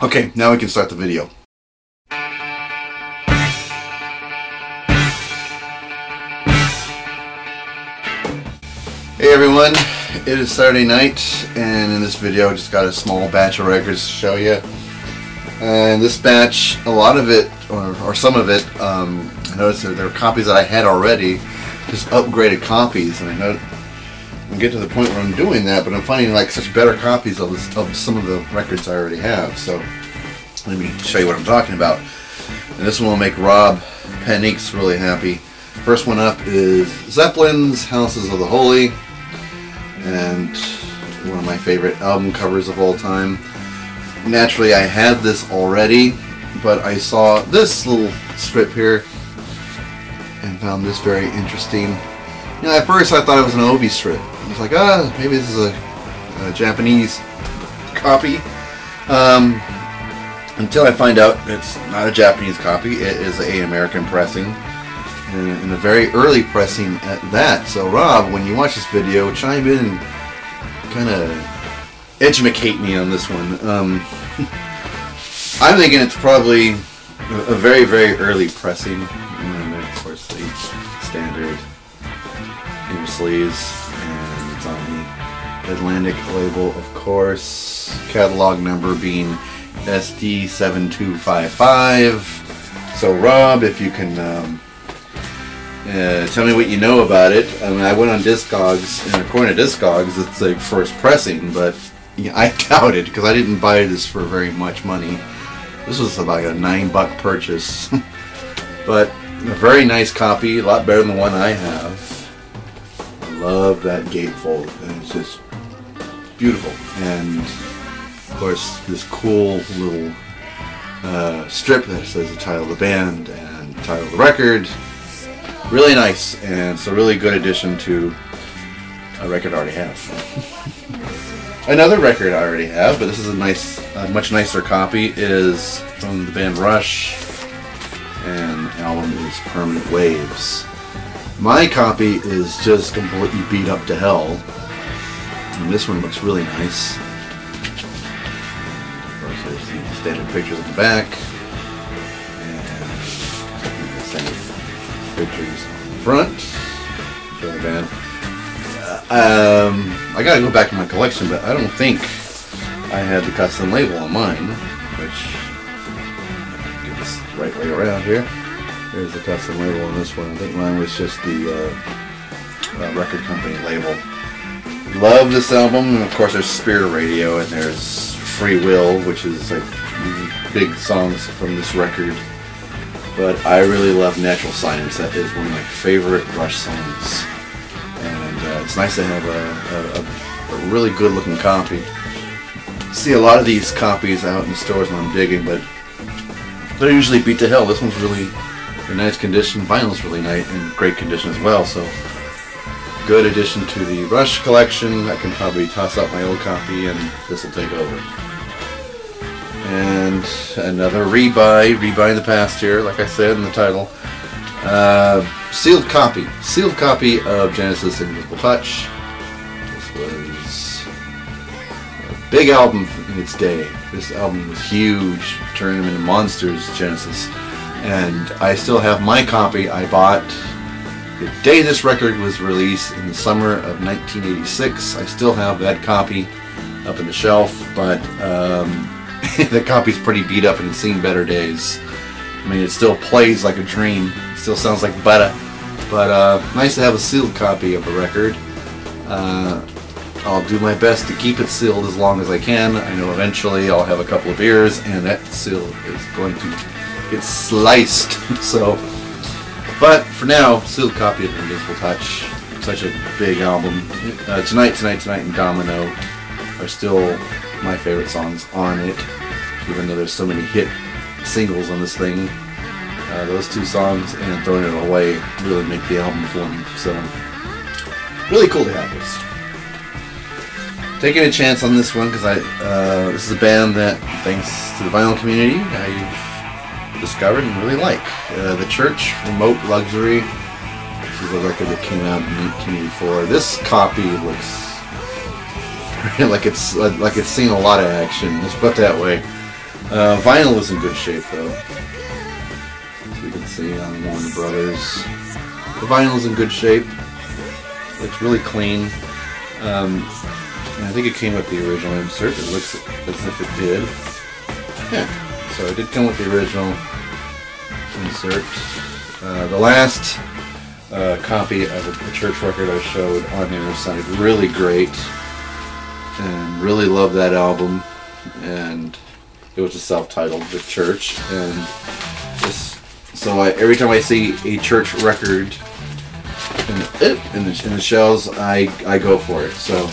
Okay, now we can start the video. Hey everyone, it is Saturday night, and in this video I just got a small batch of records to show you. And this batch, a lot of it, or some of it, I noticed that there were copies that I had already, just upgraded copies, and I know I'm getting to the point where I'm doing that, but I'm finding like such better copies of some of the records I already have. So let me show you what I'm talking about. And this one will make Rob Panique's really happy. First one up is Zeppelin's Houses of the Holy, and one of my favorite album covers of all time. Naturally, I had this already, but I saw this little strip here and found this very interesting. You know, at first I thought it was an Obi strip. I was like, maybe this is a Japanese copy. Until I find out it's not a Japanese copy, it is an American pressing. And a very early pressing at that. So Rob, when you watch this video, chime in and kind of educate me on this one. I'm thinking it's probably a very, very early pressing. And of course the standard inner sleeves, and it's on the Atlantic label, of course. Catalog number being SD7255. So Rob, if you can tell me what you know about it. I mean, I went on Discogs, and according to Discogs, it's like first pressing, but yeah, I doubt it because I didn't buy this for very much money. This was about a $9 purchase, but a very nice copy, a lot better than the one I have. I love that gatefold, and it's just beautiful. And of course, this cool little strip that says the title of the band and the title of the record. Really nice, and it's a really good addition to a record I already have. Another record I already have, but this is a much nicer copy, is from the band Rush, and the album is Permanent Waves. My copy is just completely beat up to hell, and this one looks really nice. Of course, there's the standard pictures at the back, and the standard pictures on the front. Show the band. I gotta go back in my collection, but I don't think I had the custom label on mine, which, get this the right way around here. There's the custom label on this one. I think mine was just the record company label. Love this album, and of course there's Spirit Radio, and there's Free Will, which is like big songs from this record. But I really love Natural Science. That is one of my favorite Rush songs. And it's nice to have a really good looking copy. See a lot of these copies out in the stores when I'm digging, but they're usually beat to hell. This one's really in nice condition. Vinyl's really nice and great condition as well. So good addition to the Rush collection. I can probably toss out my old copy and this will take over. And another Rebuying The Past here, like I said in the title. Sealed copy of Genesis Invisible Touch. This was a big album in its day. This album was huge, turned them into monsters, Genesis. And I still have my copy I bought the day this record was released in the summer of 1986. I still have that copy up in the shelf, but the copy's pretty beat up and it's seen better days. I mean, it still plays like a dream. It still sounds like butter. But nice to have a sealed copy of the record. I'll do my best to keep it sealed as long as I can. I know eventually I'll have a couple of beers and that seal is going to get sliced. So, but for now, sealed copy of Invisible Touch. Such a big album. Tonight, and Domino are still my favorite songs on it, even though there's so many hit singles on this thing. Those two songs and Throwing It Away really make the album for me. So, really cool to have this. Taking a chance on this one because this is a band that, thanks to the vinyl community, I've discovered and really like. The Church, Remote Luxury. This is a record that came out in 1984. This copy looks like it's seen a lot of action. Let's put it that way. Vinyl is in good shape though. As you can see on Warner Brothers. The vinyl's in good shape. Looks really clean. And I think it came with the original insert. It looks as if it did. Yeah, so it did come with the original insert. The last copy of the church record I showed on here sounded really great, and really loved that album. And it was a self-titled, The Church. And so every time I see a church record in the shelves, I go for it. So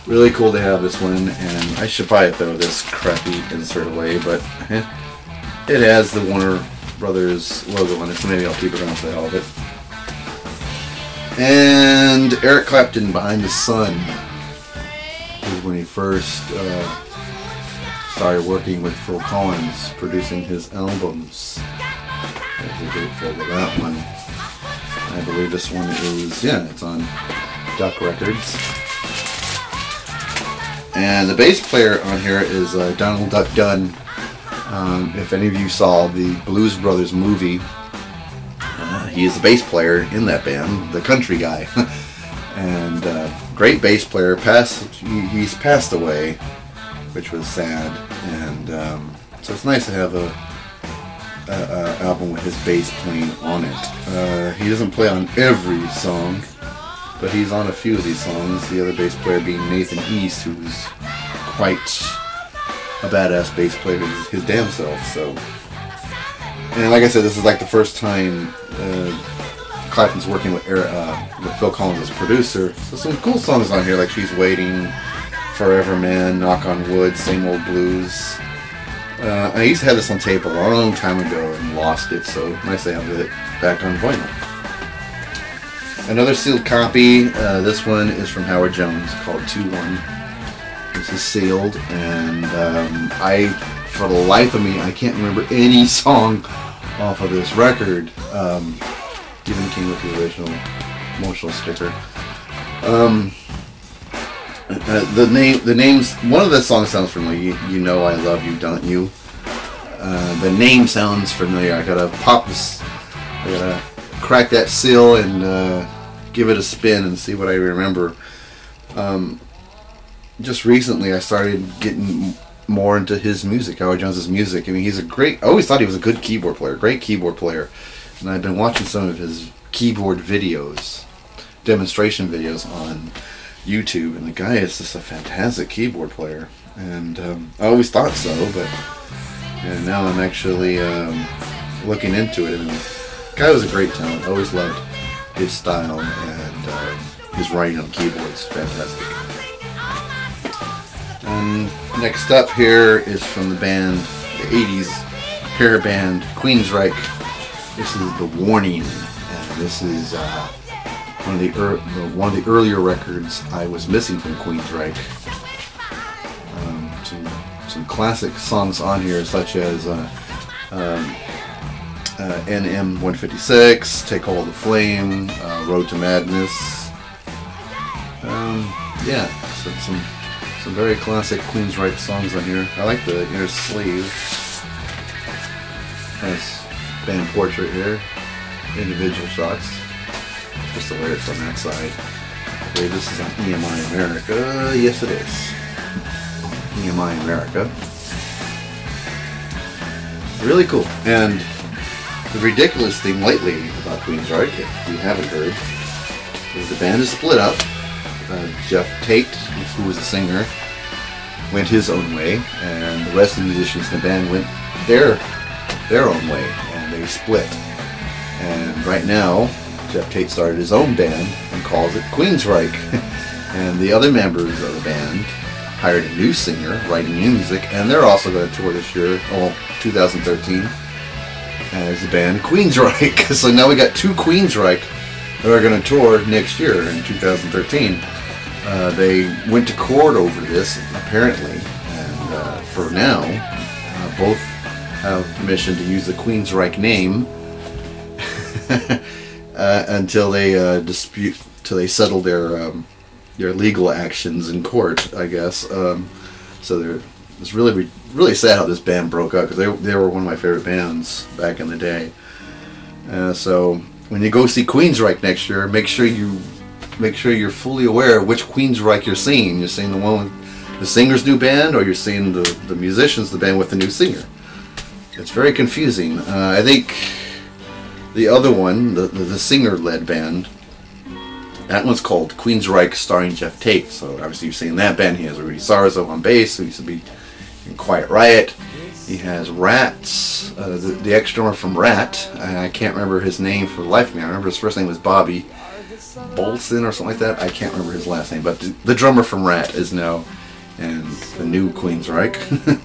really cool to have this one, and I should probably throw this crappy insert away, but it has the Warner Brothers logo on it, so maybe I'll keep it around for the hell of it. And Eric Clapton, Behind the Sun, is when he first started working with Phil Collins, producing his albums. I was grateful for that one. I believe this one is, yeah, it's on Duck Records. And the bass player on here is Donald Duck Dunn. If any of you saw the Blues Brothers movie, he is the bass player in that band, the country guy. And great bass player. He's passed away, which was sad. And so it's nice to have a album with his bass playing on it. He doesn't play on every song, but he's on a few of these songs. The other bass player being Nathan East, who's quite a badass bass player his damn self. So, and like I said, this is like the first time Clapton's working with Phil Collins as producer. So some cool songs on here, like She's Waiting, Forever Man, Knock on Wood, Same Old Blues. I used to have this on tape a long time ago and lost it, so nice to have it back on vinyl. Another sealed copy. This one is from Howard Jones, called 2-1. This is sealed, and for the life of me, I can't remember any song off of this record. Even came with the original promotional sticker. The names. One of the songs sounds familiar. You Know I Love You, Don't You? The name sounds familiar. I gotta pop this. I gotta crack that seal and give it a spin and see what I remember. Just recently, I started getting more into his music, Howard Jones's music. I mean, he's a great. I always thought he was a good keyboard player, great keyboard player. And I've been watching some of his keyboard videos, demonstration videos on YouTube, and the guy is just a fantastic keyboard player. And I always thought so, but now I'm actually looking into it. And the guy was a great talent. I always loved his style, and his writing on keyboards, fantastic. And next up here is from the band, the 80s hair band Queensryche. This is The Warning, and this is one of the earlier records I was missing from Queensryche. Some classic songs on here, such as NM 156, Take Hold of the Flame, Road to Madness. Yeah, so some very classic Queensryche songs on here. I like the inner sleeve. Nice band portrait here. Individual shots. Just the lyrics on that side. Okay, this is on EMI America. Yes, it is. EMI America. Really cool. And the ridiculous thing lately about Queensryche, if you haven't heard, is the band is split up. Jeff Tate, who was the singer, went his own way, and the rest of the musicians in the band went their own way, and they split. And right now, Jeff Tate started his own band and calls it Queensryche. And the other members of the band hired a new singer, writing new music, and they're also going to tour this year, 2013, as the band Queensryche. So now we got two Queensryche that are going to tour next year in 2013. They went to court over this, apparently, and for now, both have permission to use the Queensryche name until they till they settle their legal actions in court, I guess. So it's really sad how this band broke up, because they were one of my favorite bands back in the day. So when you go see Queensryche next year, make sure you're fully aware of which Queensryche you're seeing. You're seeing the one with the singer's new band, or you're seeing the musicians, the band with the new singer. It's very confusing. I think the other one, the singer-led band, that one's called Queensryche starring Jeff Tate. So obviously you've seen that band. He has Rudy Sarzo on bass, who used to be in Quiet Riot. He has Rats, the ex-drummer from Rat. I can't remember his name for the life of me. I remember his first name was Bobby Bolson or something like that. I can't remember his last name, but the drummer from Rat is now in the new Queensryche.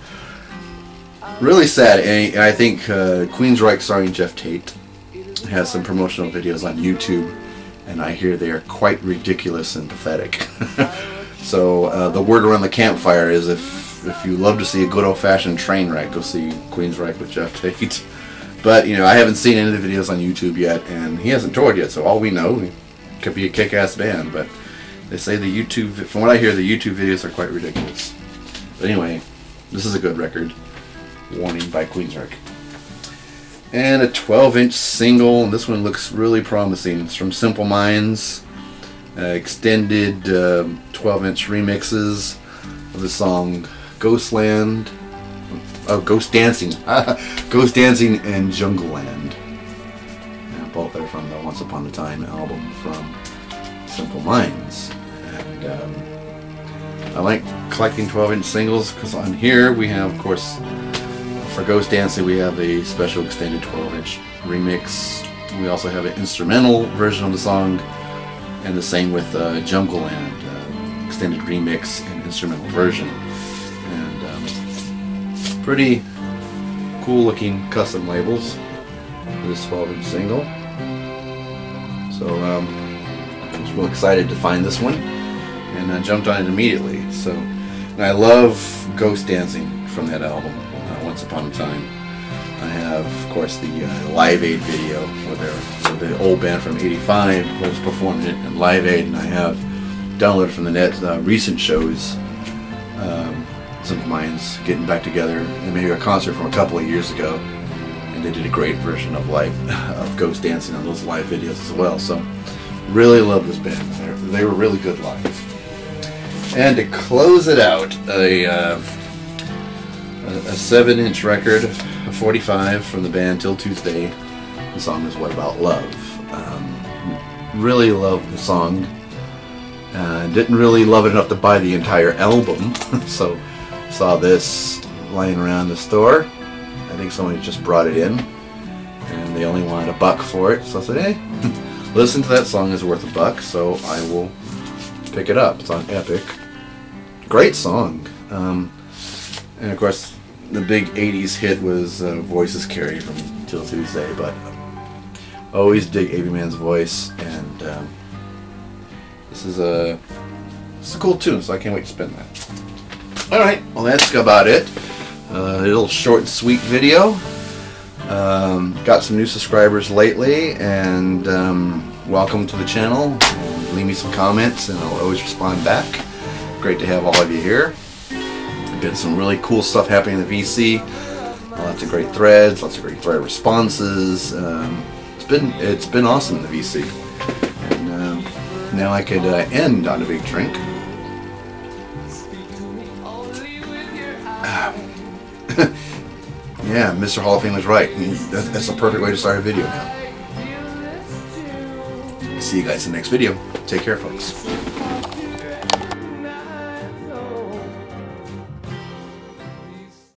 Really sad, and I think Queensryche starring Jeff Tate has some promotional videos on YouTube, and I hear they are quite ridiculous and pathetic. So the word around the campfire is, if you love to see a good old-fashioned train wreck, go see Queensryche with Jeff Tate. But you know, I haven't seen any of the videos on YouTube yet, and he hasn't toured yet, so all we know, it could be a kick-ass band. But they say the YouTube, from what I hear, the YouTube videos are quite ridiculous. But anyway, this is a good record. Warning by Queensryche. And a 12-inch single, and this one looks really promising. It's from Simple Minds, extended 12-inch remixes of the song Ghostland, Ghost Dancing, Ghost Dancing and Jungle Land. And both are from the Once Upon a Time album from Simple Minds. And I like collecting 12-inch singles, because on here we have, of course, for Ghost Dancing, we have a special extended 12-inch remix. We also have an instrumental version of the song, and the same with Jungle Land, extended remix and instrumental version. And pretty cool-looking custom labels for this 12-inch single. So I was real excited to find this one, and I jumped on it immediately. So, and I love Ghost Dancing from that album. Once Upon a Time. I have, of course, the Live Aid video where the old band from '85 was performing it in Live Aid, and I have downloaded from the net recent shows, Simple Minds getting back together, and maybe a concert from a couple of years ago, and they did a great version of Ghost Dancing on those live videos as well. So really love this band. They were really good live. And to close it out, a 7-inch record, a 45 from the band Till Tuesday. The song is What About Love. Really loved the song. Didn't really love it enough to buy the entire album, so saw this lying around the store. I think somebody just brought it in, and they only wanted $1 for it, so I said, hey, listen to that song, is worth $1, so I will pick it up. It's on Epic. Great song. And of course, the big 80s hit was Voices Carry from Till Tuesday, but always dig Avi Man's voice, and this is a cool tune, so I can't wait to spin that. Alright, well that's about it. A little short and sweet video. Got some new subscribers lately, and welcome to the channel. Leave me some comments and I'll always respond back. Great to have all of you here. Been some really cool stuff happening in the VC. Lots of great threads, lots of great thread responses. It's been awesome in the VC. And now I could end on a big drink. Yeah, Mr. Hall of Fame was right. That's the perfect way to start a video now. See you guys in the next video. Take care, folks.